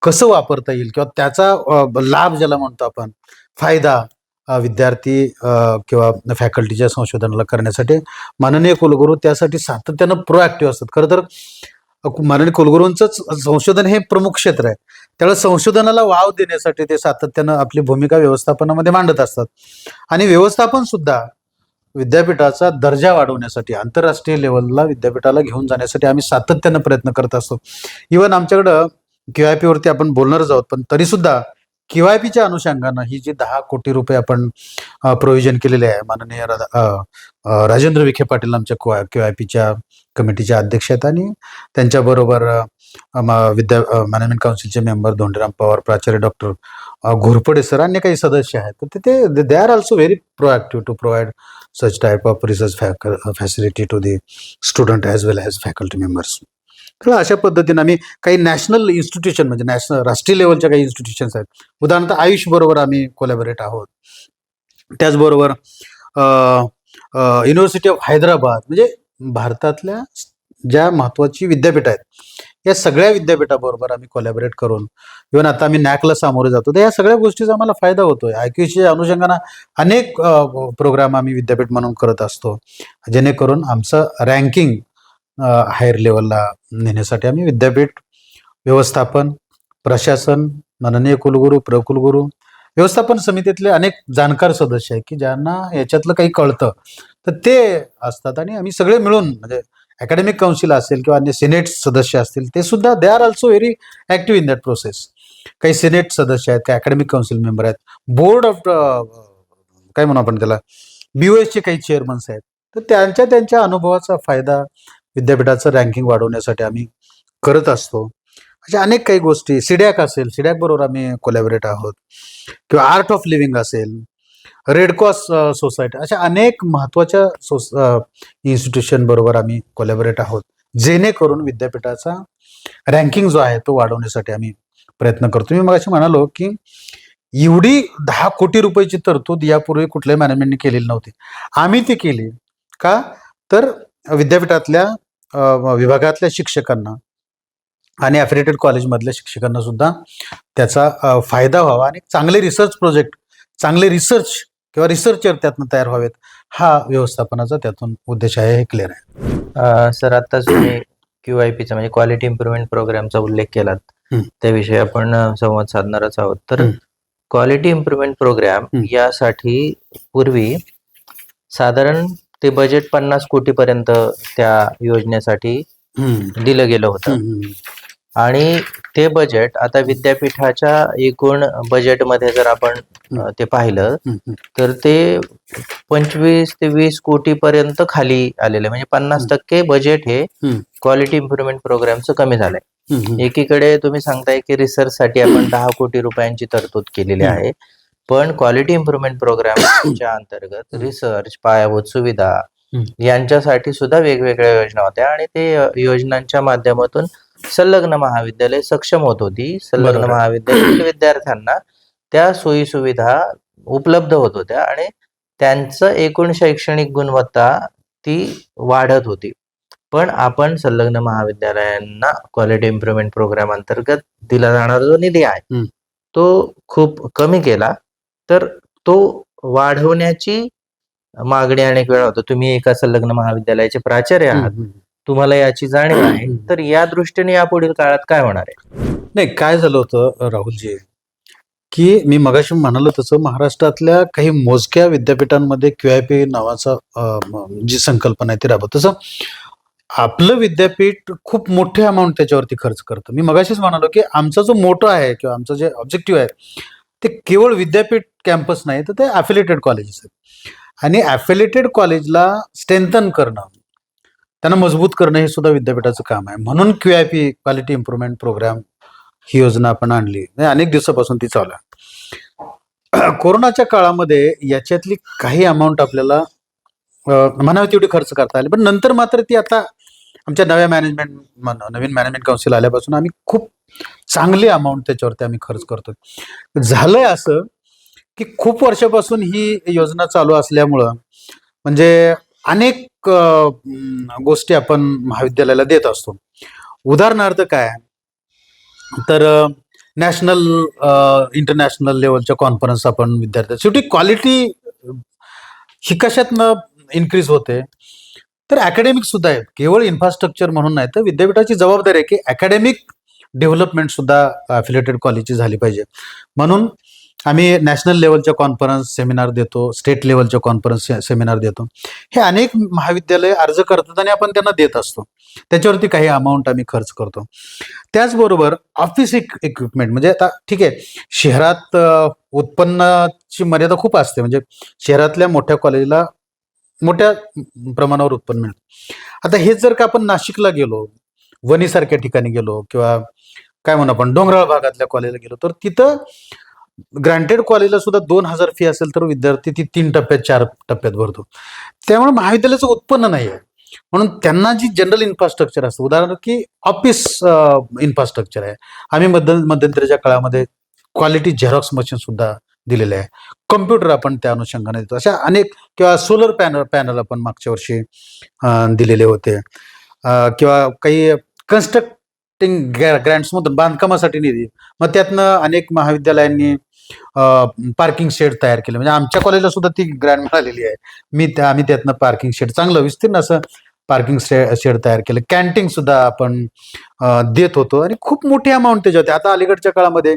कसं वापरता येईल किंवा त्याचा लाभ ज्याला म्हणतो आपण, फायदा विद्यार्थी किंवा फॅकल्टीच्या संशोधनाला करण्यासाठी माननीय कुलगुरू त्यासाठी सातत्यानं प्रोॲक्टिव्ह असतात. खरं तर माननीय कुलगुरूंचंच संशोधन हे प्रमुख क्षेत्र आहे, त्यामुळे संशोधनाला वाव देण्यासाठी ते सातत्यानं आपली भूमिका व्यवस्थापनामध्ये मांडत असतात. आणि व्यवस्थापन सुद्धा विद्यापीठाचा दर्जा वाढवण्यासाठी, आंतरराष्ट्रीय लेवलला विद्यापीठाला घेऊन जाण्यासाठी आम्ही सातत्यानं प्रयत्न करत असतो. इव्हन आमच्याकडं QIP वरती आपण बोलणारच आहोत, पण तरी सुद्धा QIPच्या अनुषंगानं ही जी 10 कोटी रुपये आपण प्रोव्हिजन केलेले आहे, माननीय राजेंद्र विखे पाटील आमच्या QIPच्या कमिटीचे अध्यक्ष आहेत आणि त्यांच्याबरोबर मॅनेजमेंट काउन्सिलचे मेंबर धोंडीराम पवार, प्राचार्य डॉक्टर घोरपडे सर, अन्य काही सदस्य आहेत. तर they are also very proactive to provide such type of research facility to the student as well as faculty members. तर अशा पद्धतीने आम्ही काही नॅशनल इन्स्टिट्यूशन म्हणजे राष्ट्रीय लेवलच्या काही इन्स्टिट्यूशन्स आहेत. उदाहरणार्थ आयुष बरोबर आम्ही कोलॅबोरेट आहोत. त्याचबरोबर युनिव्हर्सिटी ऑफ हैदराबाद, म्हणजे भारतातल्या ज्या महत्त्वाची विद्यापीठ आहेत या सगळ्या विद्यापीठाबरोबर आम्ही कोलॅबोरेट करून इव्हन आता आम्ही नॅकला सामोरे जातो, तर या सगळ्या गोष्टीचा आम्हाला फायदा होतोय. IQACच्या अनुषंगानं अनेक प्रोग्राम आम्ही विद्यापीठ म्हणून करत असतो, जेणेकरून आमचं रँकिंग हायर लेवलला नेण्यासाठी आम्ही विद्यापीठ व्यवस्थापन, प्रशासन, माननीय कुलगुरू, प्रकुलगुरू, व्यवस्थापन समितीतले अनेक जाणकार सदस्य आहेत की ज्यांना याच्यातलं काही कळतं, तर ते असतात. आणि आम्ही सगळे मिळून म्हणजे अकॅडमिक काउन्सिल असेल किंवा अन्य सिनेट सदस्य असतील, ते सुद्धा दे are also very active in that process. काही सिनेट सदस्य आहेत, काही अकॅडमिक काउन्सिल मेंबर आहेत, बोर्ड ऑफ काय म्हणू आपण त्याला BOSचे काही चेअरमन्स आहेत. तर त्यांच्या अनुभवाचा फायदा विद्यापीठाचं रँकिंग वाढवण्यासाठी आम्ही करत असतो. अशा अनेक काही गोष्टी, सिडॅक असेल, सिडॅक बरोबर आम्ही कोलॅबोरेट आहोत, किंवा आर्ट ऑफ लिव्हिंग असेल, रेड क्रॉस सोसायटी, अशा अनेक महत्त्वाच्या इन्स्टिट्यूशन बरोबर आम्ही कोलॅबोरेट आहोत, जेणेकरून विद्यापीठाचा रँकिंग जो आहे तो वाढवण्यासाठी आम्ही प्रयत्न करतो. मी मगाशी म्हणालो की एवढी 10 कोटी रुपयाची तरतूद यापूर्वी कुठल्याही मॅनेजमेंटने केलेली नव्हती. आम्ही ती केली का, तर विद्यापीठातल्या विभागातल्या शिक्षकांना आणि ॲफिलिएटेड कॉलेजमधल्या शिक्षकांना सुद्धा त्याचा फायदा व्हावा आणि चांगले रिसर्च प्रोजेक्ट, चांगले रिसर्च किंवा रिसर्चर त्यातनं तयार व्हावेत, हा व्यवस्थापनाचा त्यातून उद्देश आहे, हे क्लिअर आहे. सर आत्ताच तुम्ही QIP चा म्हणजे क्वालिटी इम्प्रुव्हमेंट प्रोग्रामचा उल्लेख केलात, त्याविषयी आपण संवाद साधणारच आहोत. तर क्वालिटी इम्प्रुव्हमेंट प्रोग्राम यासाठी पूर्वी साधारण ते बजेट 50 कोटीपर्यंत त्या योजनेसाठी दिलं गेलं होतं आणि ते बजेट आता विद्यापीठाच्या एकूण बजेटमध्ये जर आपण ते पाहिलं तर ते 25 ते 20 कोटीपर्यंत खाली आलेलं, म्हणजे 50% बजेट हे क्वालिटी इम्प्रुव्हमेंट प्रोग्रामचं कमी झालंय. एकीकडे तुम्ही सांगताय की रिसर्च साठी आपण 10 कोटी रुपयांची तरतूद केलेली आहे, पण क्वालिटी इम्प्रुव्हमेंट प्रोग्रामच्या अंतर्गत रिसर्च, पायाभूत सुविधा यांच्यासाठी सुद्धा वेगवेगळ्या योजना होत्या आणि ते योजनांच्या माध्यमातून संलग्न महाविद्यालय सक्षम होत होती. संलग्न महाविद्यालयातील विद्यार्थ्यांना त्या सोयी सुविधा उपलब्ध होत होत्या आणि त्यांचं एकूण शैक्षणिक गुणवत्ता ती वाढत होती. पण आपण संलग्न महाविद्यालयांना क्वालिटी इम्प्रुव्हमेंट प्रोग्राम अंतर्गत दिला जाणारा जो निधी आहे तो खूप कमी केला. तर तो वाढवण्याची मागणी अनेक वेळा होतो. तुम्ही एका संलग्न महाविद्यालयाचे प्राचार्य आहात, तुम्हाला याची जाणीव आहे, तर या दृष्टीने यापुढील काळात काय होणार आहे? नाही, काय झालं होतं राहुलजी, की मी मगाशी म्हणालो तसं महाराष्ट्रातल्या काही मोजक्या विद्यापीठांमध्ये QIP नावाचा जी संकल्पना आहे ती राबवत. तसं आपलं विद्यापीठ खूप मोठे अमाऊंट त्याच्यावरती खर्च करतं. मी मगाशीच म्हणालो की आमचा जो मोटो आहे किंवा आमचं जे ऑब्जेक्टिव्ह आहे ते केवळ विद्यापीठ कॅम्पस नाही, तर ते ॲफिलिएटेड कॉलेजेस आहेत आणि ॲफिलिएटेड कॉलेजला स्ट्रेंथन करणं, त्यांना मजबूत करणं हे सुद्धा विद्यापीठाचं काम आहे. म्हणून QIP क्वालिटी इम्प्रुव्हमेंट प्रोग्राम ही योजना आपण आणली. अनेक दिवसापासून ती चालू आहे. कोरोनाच्या काळामध्ये याच्यातली काही अमाऊंट आपल्याला म्हणावी तेवढी खर्च करता आली, पण नंतर मात्र ती आता आमच्या नवीन मॅनेजमेंट काउन्सिल आल्यापासून आम्ही खूप चांगली अमाऊंट त्याच्यावरती आम्ही खर्च करतो. झालंय असं की खूप वर्षापासून ही योजना चालू असल्यामुळं म्हणजे अनेक गोष्टी आपण महाविद्यालयाला देत असतो. उदाहरणार्थ काय, तर नॅशनल इंटरनॅशनल लेवलच्या कॉन्फरन्स आपण विद्यार्थी, शेवटी क्वालिटी ही कशातनं इन्क्रीज होते, तर अकॅडमिक सुद्धा आहेत. केवळ इन्फ्रास्ट्रक्चर म्हणून नाही, तर विद्यापीठाची जबाबदारी आहे की अकॅडमिक डेव्हलपमेंट सुद्धा ॲफिलिएटेड कॉलेजची झाली पाहिजे. म्हणून आम्ही नॅशनल लेवलच्या कॉन्फरन्स सेमिनार देतो, स्टेट लेवलच्या कॉन्फरन्स सेमिनार देतो. हे अनेक महाविद्यालय अर्ज करतात आणि आपण त्यांना देत असतो. त्याच्यावरती काही अमाऊंट आम्ही खर्च करतो. त्याचबरोबर ऑफिस इक्विपमेंट, म्हणजे आता ठीक आहे, शहरात उत्पन्नाची मर्यादा खूप असते, म्हणजे शहरातल्या मोठ्या कॉलेजला मोठ्या प्रमाणावर उत्पन्न मिळतं. आता हेच जर का आपण नाशिकला गेलो, वणीसारख्या ठिकाणी गेलो, किंवा काय म्हणू आपण डोंगराळ भागातल्या कॉलेजला गेलो, तर तिथं ग्रँटेड कॉलेजला सुद्धा 2,000 फी असेल तर विद्यार्थी ती 3 टप्प्यात 4 टप्प्यात भरतो. त्यामुळे महाविद्यालयाचं उत्पन्न नाही आहे. म्हणून त्यांना जी जनरल इन्फ्रास्ट्रक्चर असतं, उदाहरणार्थ की ऑफिस इन्फ्रास्ट्रक्चर आहे, आम्ही मध्यंतरीच्या काळामध्ये क्वालिटी झेरॉक्स मशीन सुद्धा दिलेले आहे, कम्प्युटर आपण त्या अनुषंगाने देतो, अशा अनेक, किंवा सोलर पॅनल आपण मागच्या वर्षी दिलेले होते, किंवा काही कन्स्ट्रक्टिंग ग्रँट्समधून बांधकामासाठी निधी, मग त्यातनं अनेक महाविद्यालयांनी पार्किंग शेड तयार केले. म्हणजे आमच्या कॉलेजला सुद्धा ती ग्रँट मिळालेली आहे. आम्ही त्यातनं पार्किंग शेड, चांगलं विस्तीर्ण असं पार्किंग शेड तयार केलं. कॅन्टीन सुद्धा आपण देत होतो आणि खूप मोठी अमाऊंट त्याच्या होते. आता अलीकडच्या काळामध्ये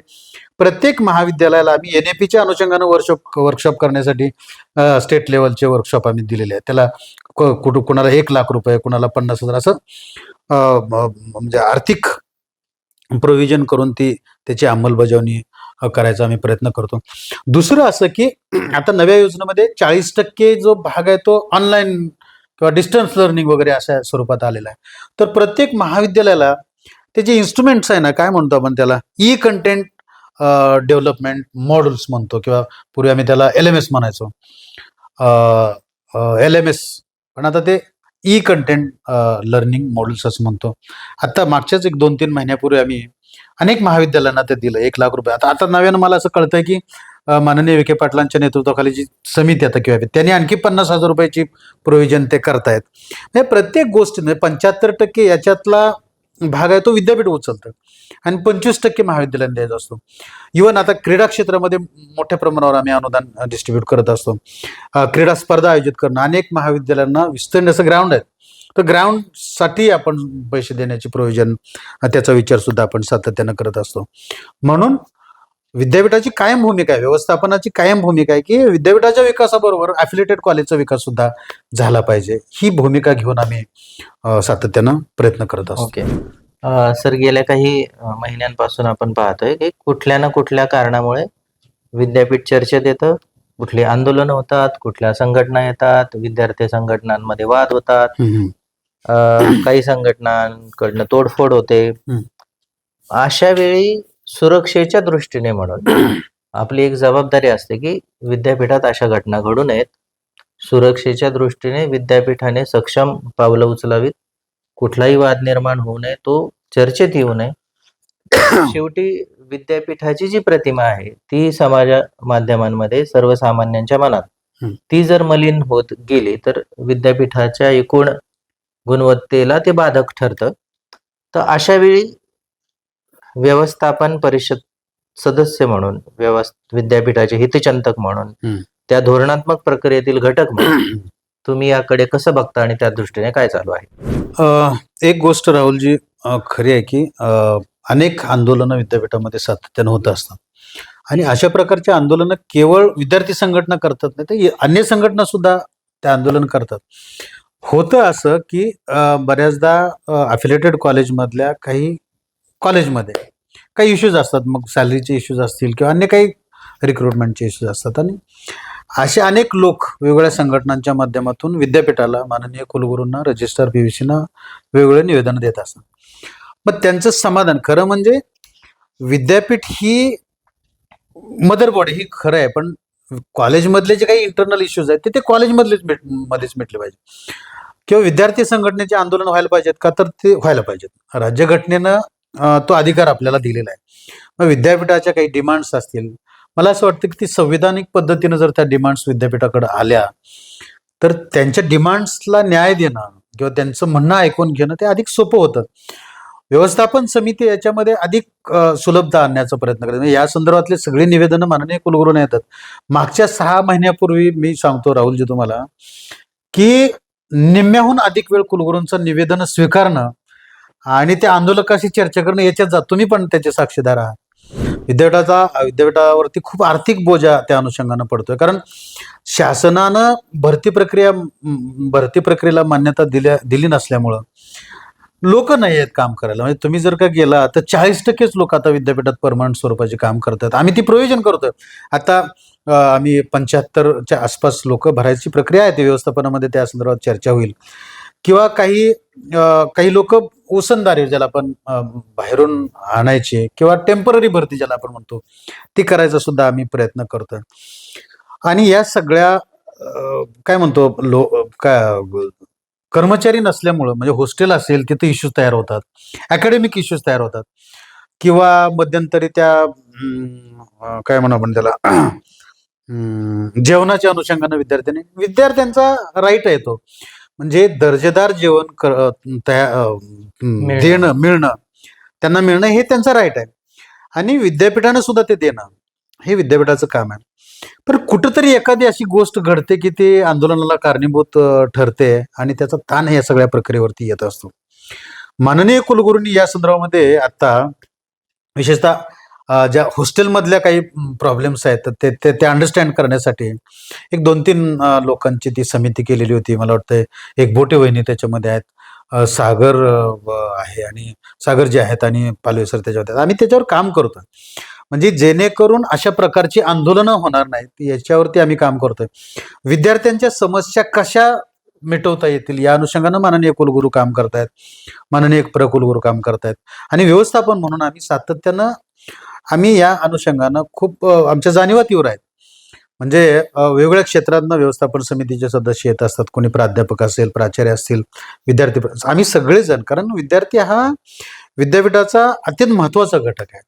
प्रत्येक महाविद्यालयाला आम्ही NAP अनुषंगानं वर्कशॉप करण्यासाठी स्टेट लेवलचे वर्कशॉप आम्ही दिलेले आहेत. त्याला कुणाला 1 लाख रुपये, कुणाला 50,000 असं म्हणजे आर्थिक प्रोव्हिजन करून त्याची अंमलबजावणी करायचा आम्ही प्रयत्न करतो. दुसरं असं की आता नव्या योजनेमध्ये 40% जो भाग आहे तो ऑनलाईन किंवा डिस्टन्स लर्निंग वगैरे अशा स्वरूपात आलेलं आहे. तर प्रत्येक महाविद्यालयाला ते जे इन्स्ट्रुमेंट्स आहे ना, काय म्हणतो आपण त्याला, ई कंटेंट डेव्हलपमेंट मॉड्यूल्स म्हणतो, किंवा पूर्वी आम्ही त्याला LMS म्हणायचो, LMS, पण आता ते ई कंटेंट लर्निंग मॉड्यूल्स असं म्हणतो. आता मागच्याच एक 2-3 महिन्यापूर्वी आम्ही अनेक महाविद्यालयांना ते दिलं, 1,00,000 रुपये. आता आता नव्यानं मला असं कळतंय की माननीय विखे पाटलांच्या नेतृत्वाखाली जी समिती आता किंवा त्यांनी आणखी 50,000 रुपयाची प्रोव्हिजन ते करतायत. हे प्रत्येक गोष्टीने 75% याच्यातला भाग आहे तो विद्यापीठ उचलतं आणि 25% महाविद्यालयाने द्यायचा असतो. इव्हन आता क्रीडा क्षेत्रामध्ये मोठ्या प्रमाणावर आम्ही अनुदान डिस्ट्रीब्यूट करत असतो. क्रीडा स्पर्धा आयोजित करणं, अनेक महाविद्यालयांना विस्तीर्ण असं ग्राउंड आहे, तर ग्राउंडसाठी आपण पैसे देण्याची प्रोव्हिजन, त्याचा विचार सुद्धा आपण सातत्यानं करत असतो. म्हणून विद्यापीठाची कायम भूमिका आहे, व्यवस्थापनाची कायम भूमिका आहे की विद्यापीठाच्या विकासाबरोबर अफिलिएटेड कॉलेजचा विकास सुद्धा झाला पाहिजे. ही भूमिका घेऊन आम्ही सातत्यानं प्रयत्न करत असतो. ओके. सर, गेल्या काही महिन्यांपासून आपण पाहतोय की कुठल्या ना कुठल्या कारणामुळे विद्यापीठ चर्चेत येतं. कुठली आंदोलनं होतात, कुठल्या संघटना येतात, विद्यार्थी संघटनांमध्ये वाद होतात, काही संघटनांकडनं तोडफोड होते. अशा वेळी सुरक्षेच्या दृष्टीने म्हणून आपली एक जबाबदारी असते की विद्यापीठात अशा घटना घडू नयेत. सुरक्षेच्या दृष्टीने विद्यापीठाने सक्षम पावलं उचलावीत. कुठलाही वाद निर्माण होऊ नये, तो चर्चेत येऊ नये. शेवटी विद्यापीठाची जी प्रतिमा आहे ती समाज माध्यमांमध्ये सर्वसामान्यांच्या मनात ती जर मलिन होत गेली तर विद्यापीठाच्या एकूण गुणवत्तेला ते बाधक ठरतं. तर अशा वेळी व्यवस्थापन परिषद सदस्य म्हणून, विद्यापीठाचे हितचिंतक म्हणून, त्या धोरणात्मक प्रक्रियेतील घटक म्हणून तुम्ही याकडे कसं बघता आणि त्या दृष्टीने काय चालू आहे? एक गोष्ट राहुलजी खरी आहे की अनेक आंदोलनं विद्यापीठामध्ये सातत्यानं होत असतात आणि अशा प्रकारचे आंदोलनं केवळ विद्यार्थी संघटना करतात नाही, तर अन्य संघटना सुद्धा ते आंदोलन करतात. होतं असं की बऱ्याचदा अफिलिएटेड कॉलेजमधल्या काही कॉलेजमध्ये काही इश्यूज असतात, मग सॅलरीचे इश्यूज असतील किंवा अन्य काही रिक्रुटमेंटचे इश्यूज असतात, आणि असे अनेक लोक वेगवेगळ्या संघटनांच्या माध्यमातून विद्यापीठाला, माननीय कुलगुरूंना, रजिस्ट्रार PVC वेगवेगळे निवेदन देत असतात. मग त्यांचं समाधान, खरं म्हणजे विद्यापीठ ही मदर बॉडी, ही खरं आहे, पण कॉलेजमधले जे काही इंटरनल इश्यूज आहेत ते कॉलेजमधलेच मध्येच मिटले पाहिजे, किंवा विद्यार्थी संघटनेचे आंदोलन व्हायला पाहिजेत का, तर ते व्हायला पाहिजेत. राज्यघटनेनं तो अधिकार आपल्याला दिलेला आहे. मग विद्यापीठाच्या काही डिमांड्स असतील, मला असं वाटतं की ती संविधानिक पद्धतीनं जर त्या डिमांड्स विद्यापीठाकडे आल्या तर त्यांच्या डिमांड्सला न्याय देणं किंवा त्यांचं म्हणणं ऐकून घेणं ते अधिक सोपं होतं. व्यवस्थापन समिती याच्यामध्ये अधिक सुलभता आणण्याचा प्रयत्न करते. म्हणजे या संदर्भातले सगळी निवेदनं माननीय कुलगुरूंना येतात. मागच्या 6 महिन्यापूर्वी मी सांगतो राहुलजी तुम्हाला की निम्म्याहून अधिक वेळ कुलगुरूंचं निवेदन स्वीकारणं आणि त्या आंदोलकाशी चर्चा करणं याच्यात जात. तुम्ही पण त्याचे साक्षीदार आहात. विद्यापीठावरती खूप आर्थिक बोजा त्या अनुषंगानं पडतोय, कारण शासनानं भरती प्रक्रियेला मान्यता दिली नसल्यामुळं लोक नाही आहेत काम करायला. म्हणजे तुम्ही जर का गेला तर 40%च लोक आता विद्यापीठात परमनंट स्वरूपाचे काम करतात. आम्ही ती प्रोव्हिजन करतोय. आता आम्ही 75च्या आसपास लोक भरायची प्रक्रिया आहे, ती व्यवस्थापनामध्ये त्या संदर्भात चर्चा होईल. किंवा काही लोक उसंदारी, ज्याला आपण बाहेरून आणायचे, किंवा टेम्पररी भरती ज्याला आपण म्हणतो, ती करायचा सुद्धा आम्ही प्रयत्न करतोय. आणि या सगळ्या काय म्हणतो कर्मचारी नसल्यामुळं, म्हणजे हॉस्टेल असेल तिथे इश्यूज तयार होतात, अकॅडमिक इश्यूज तयार होतात, किंवा मध्यंतरी त्या काय म्हणू आपण त्याला जेवणाच्या अनुषंगानं विद्यार्थ्यांचा राईट आहे तो, म्हणजे दर्जेदार जेवण मिळणं, त्यांना मिळणं हे त्यांचा राईट आहे, आणि विद्यापीठानं सुद्धा ते देणं हे विद्यापीठाचं काम आहे. पण कुठंतरी एखादी अशी गोष्ट घडते की ते आंदोलनाला कारणीभूत ठरते आणि त्याचा ताण या सगळ्या प्रक्रियेवरती येत असतो. माननीय कुलगुरूंनी या संदर्भामध्ये आता विशेषतः ज्या हॉस्टेलमधल्या काही प्रॉब्लेम्स आहेत ते अंडरस्टँड करण्यासाठी एक 2-3 लोकांची ती समिती केलेली होती. मला वाटतं एक बोटे वहिनी त्याच्यामध्ये आहेत, सागर आहे, आणि सागर जे आहेत, आणि पालवे सर त्याच्यावर आहेत. आम्ही त्याच्यावर काम करतोय, म्हणजे जेणेकरून अशा प्रकारची आंदोलनं होणार नाहीत याच्यावरती आम्ही काम करतोय. विद्यार्थ्यांच्या समस्या कशा मिटवता येतील या अनुषंगानं माननीय कुलगुरू काम करतायत, माननीय प्रकुलगुरू काम करतायत आणि व्यवस्थापन म्हणून आम्ही सातत्यानं आम्ही या अनुषंगानं खूप आमच्या जाणीवा तीव्र आहेत. म्हणजे वेगवेगळ्या क्षेत्रातनं व्यवस्थापन समितीचे सदस्य येत असतात, कोणी प्राध्यापक असेल, प्राचार्य असतील, विद्यार्थी, आम्ही सगळेजण, कारण विद्यार्थी हा विद्यापीठाचा अत्यंत महत्त्वाचा घटक आहे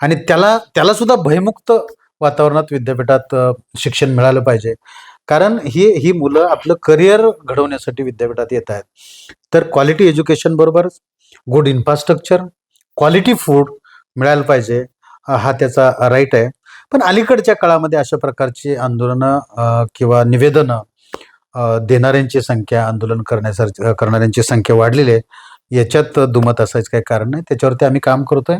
आणि त्याला सुद्धा भयमुक्त वातावरणात विद्यापीठात शिक्षण मिळालं पाहिजे. कारण ही मुलं आपलं करिअर घडवण्यासाठी विद्यापीठात येत आहेत. तर क्वालिटी एज्युकेशन बरोबरच गुड इन्फ्रास्ट्रक्चर, क्वालिटी फूड मिळायला पाहिजे, हा त्याचा राईट आहे. पण अलीकडच्या काळामध्ये अशा प्रकारची आंदोलनं किंवा निवेदनं देणाऱ्यांची संख्या, आंदोलन करणाऱ्यांची संख्या वाढलेली आहे. याच्यात दुमत असायचं काही कारण नाही. त्याच्यावरती आम्ही काम करतोय.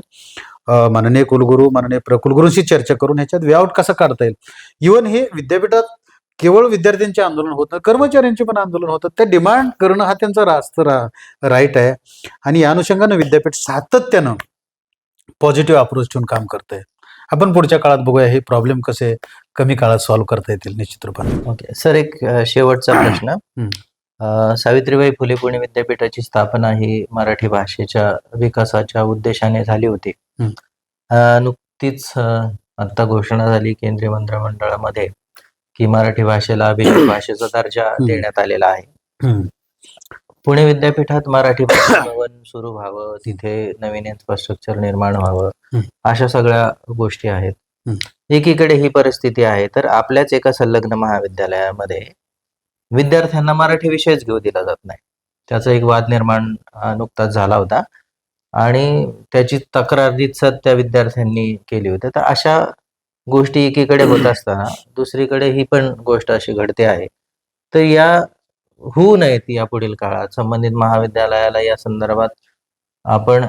माननीय कुलगुरू, माननीय प्रकुलगुरूंशी चर्चा करून ह्याच्यात वे आउट कसं काढता येईल. इव्हन हे विद्यापीठात केवळ विद्यार्थ्यांचे आंदोलन होत नाही, कर्मचाऱ्यांचे पण आंदोलन होतं. ते डिमांड करणं हा त्यांचा राईट आहे आणि या अनुषंगानं विद्यापीठ सातत्यानं पॉझिटिव्ह अप्रोच ठेवून काम करतंय. आपण पुढच्या काळात बघूया हे प्रॉब्लेम कसे कमी काळात सॉल्व्ह करता येतील निश्चित रूपाने. ओके सर, एक शेवटचा प्रश्न. सावित्रीबाई फुले पुणे विद्यापीठाची स्थापना ही मराठी भाषेच्या विकासाच्या उद्देशाने झाली होती. नुकतीच आता घोषणा झाली केंद्रीय मंत्रिमंडळामध्ये की मराठी भाषेला अभिजात भाषेचा दर्जा देण्यात आलेला आहे. पुणे विद्यापीठात मराठी भाषा भवन सुरू व्हावं, तिथे नवीन इन्फ्रास्ट्रक्चर निर्माण व्हावं, अशा सगळ्या गोष्टी आहेत. एकीकडे ही परिस्थिती आहे, तर आपल्याच एका संलग्न महाविद्यालयामध्ये विद्यार्थ्यांना मराठी विषयच घेऊ दिला जात नाही. त्याचा एक वाद निर्माण नुकताच झाला होता आणि त्याची तक्रार रितसर त्या विद्यार्थ्यांनी केली होती. तर अशा गोष्टी एकीकडे होत असताना दुसरीकडे ही पण गोष्ट अशी घडते आहे. तर या होऊ नयेत या पुढील काळात. संबंधित महाविद्यालयाला या संदर्भात आपण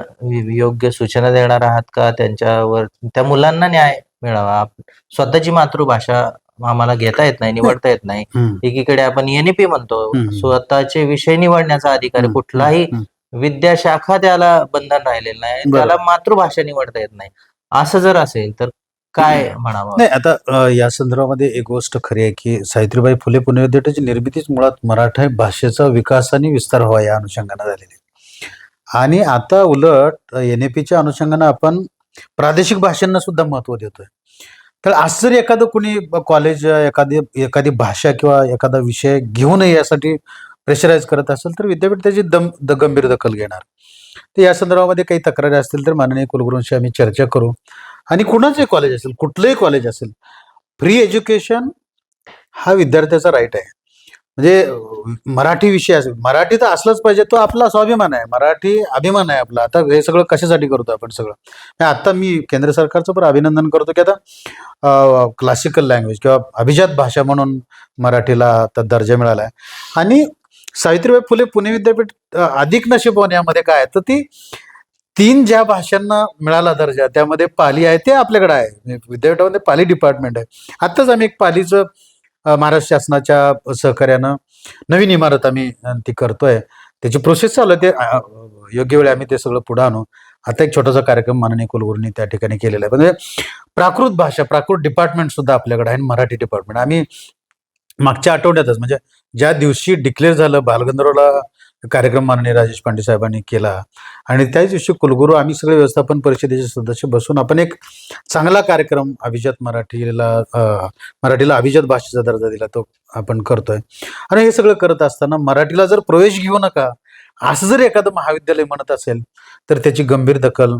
योग्य सूचना देणार आहात का? त्यांच्यावर त्या मुलांना न्याय मिळावा. स्वतःची मातृभाषा आम्हाला घेता येत नाही, निवडता येत नाही. एकीकडे आपण एनईपी म्हणतो, स्वतःचे विषय निवडण्याचा अधिकार, कुठलाही विद्याशाखा त्याला बंधन राहिलेलं नाही, त्याला मातृभाषा निवडता येत नाही. असं जर असेल तर काय म्हणावं? नाही, आता या संदर्भामध्ये एक गोष्ट खरी आहे की सावित्रीबाई फुले पुणे विद्यापीठाची निर्मितीच मुळात मराठी भाषेचा विकास आणि विस्तार व्हावा या अनुषंगाने झालेली. आणि आता उलट एनएपीच्या अनुषंगाने आपण प्रादेशिक भाषांना सुद्धा महत्व देतोय. तर असं जर एखादं कुणी कॉलेज एखादी भाषा किंवा एखादा विषय घेऊ नये यासाठी प्रेशराईज करत असेल तर विद्यापीठ त्याची गंभीर दखल घेणार. तर या संदर्भामध्ये काही तक्रारी असतील तर माननीय कुलगुरूंशी आम्ही चर्चा करू. आणि कुणाचे कॉलेज असेल, कुठलंही कॉलेज असेल, फ्री एज्युकेशन हा विद्यार्थ्याचा राईट आहे. म्हणजे मराठी विषय असेल, मराठी तर असलंच पाहिजे, तो आपला स्वाभिमान आहे, मराठी अभिमान आहे आपला. आता हे सगळं कशासाठी करतो आपण सगळं? आता मी केंद्र सरकारचं पण अभिनंदन करतो की आता क्लासिकल लँग्वेज किंवा अभिजात भाषा म्हणून मराठीला आता दर्जा मिळाला आहे. आणि सावित्रीबाई फुले पुणे विद्यापीठ अधिक नशीबवान यामध्ये काय आहे, तर ती 3 ज्या भाषांना मिळाला दर्जा त्यामध्ये पाली आहे, ते आपल्याकडे आहे. विद्यापीठामध्ये पाली डिपार्टमेंट आहे. आत्ताच आम्ही एक पालीचं महाराष्ट्र शासनाच्या सहकार्यानं नवीन इमारत आम्ही ती करतोय. त्याची प्रोसेस चालू आहे. ते योग्य वेळी आम्ही ते सगळं पुढे आणू. आता एक छोटासा कार्यक्रम माननीय कुलगुरूंनी त्या ठिकाणी केलेला आहे. म्हणजे प्राकृत भाषा, प्राकृत डिपार्टमेंट सुद्धा आपल्याकडे आहे, मराठी डिपार्टमेंट. आम्ही मागच्या आठवड्यातच, म्हणजे ज्या दिवशी डिक्लेअर झालं, बालगंधर्वला कार्यक्रम माननीय राजेश पांडे साहेबांनी केला आणि त्याच दिवशी कुलगुरू आम्ही सगळे व्यवस्थापन परिषदेचे सदस्य बसून आपण एक चांगला कार्यक्रम मराठीला अभिजात भाषेचा दर्जा दिला, तो आपण करतोय. आणि हे सगळं करत असताना मराठीला जर प्रवेश घेऊ नका असं जर एखादं महाविद्यालय म्हणत असेल तर त्याची गंभीर दखल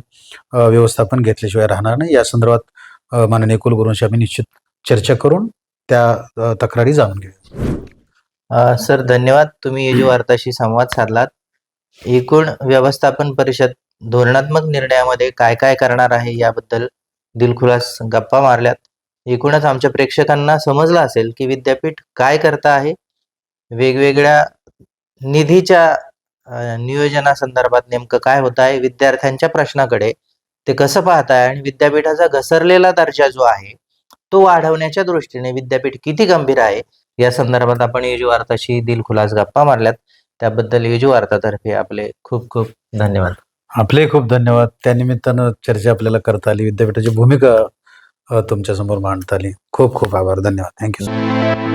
व्यवस्थापन घेतल्याशिवाय राहणार नाही. या संदर्भात माननीय कुलगुरूंशी आम्ही निश्चित चर्चा करून त्या तक्रारी जाणून घेऊया. सर धन्यवाद. तुम्ही एजू वार्ताशी संवाद साधलात. एकूण व्यवस्थापन परिषद धोरणात्मक निर्णयामध्ये काय काय करणार आहे याबद्दल दिलखुलास गप्पा मारल्यात. एकूणच आमच्या प्रेक्षकांना समजलं असेल की विद्यापीठ काय करत आहे, वेगवेगळ्या निधीच्या नियोजनासंदर्भात नेमकं काय होत आहे, विद्यार्थ्यांच्या प्रश्नाकडे ते कसं पाहत आहे आणि विद्यापीठाचा घसरलेला दर्जा जो आहे तो वाढवण्याच्या दृष्टीने विद्यापीठ किती गंभीर आहे या संदर्भात आपण एजू वार्ताशी दिलखुलास गप्पा मारल्यात. त्याबद्दल एजू वार्तातर्फे आपले खूप खूप धन्यवाद. आपले खूप धन्यवाद. त्यानिमित्तानं चर्चा आपल्याला करता आली, विद्यापीठाची भूमिका तुमच्यासमोर मांडता आली. खूप खूप आभार. धन्यवाद. थँक्यू.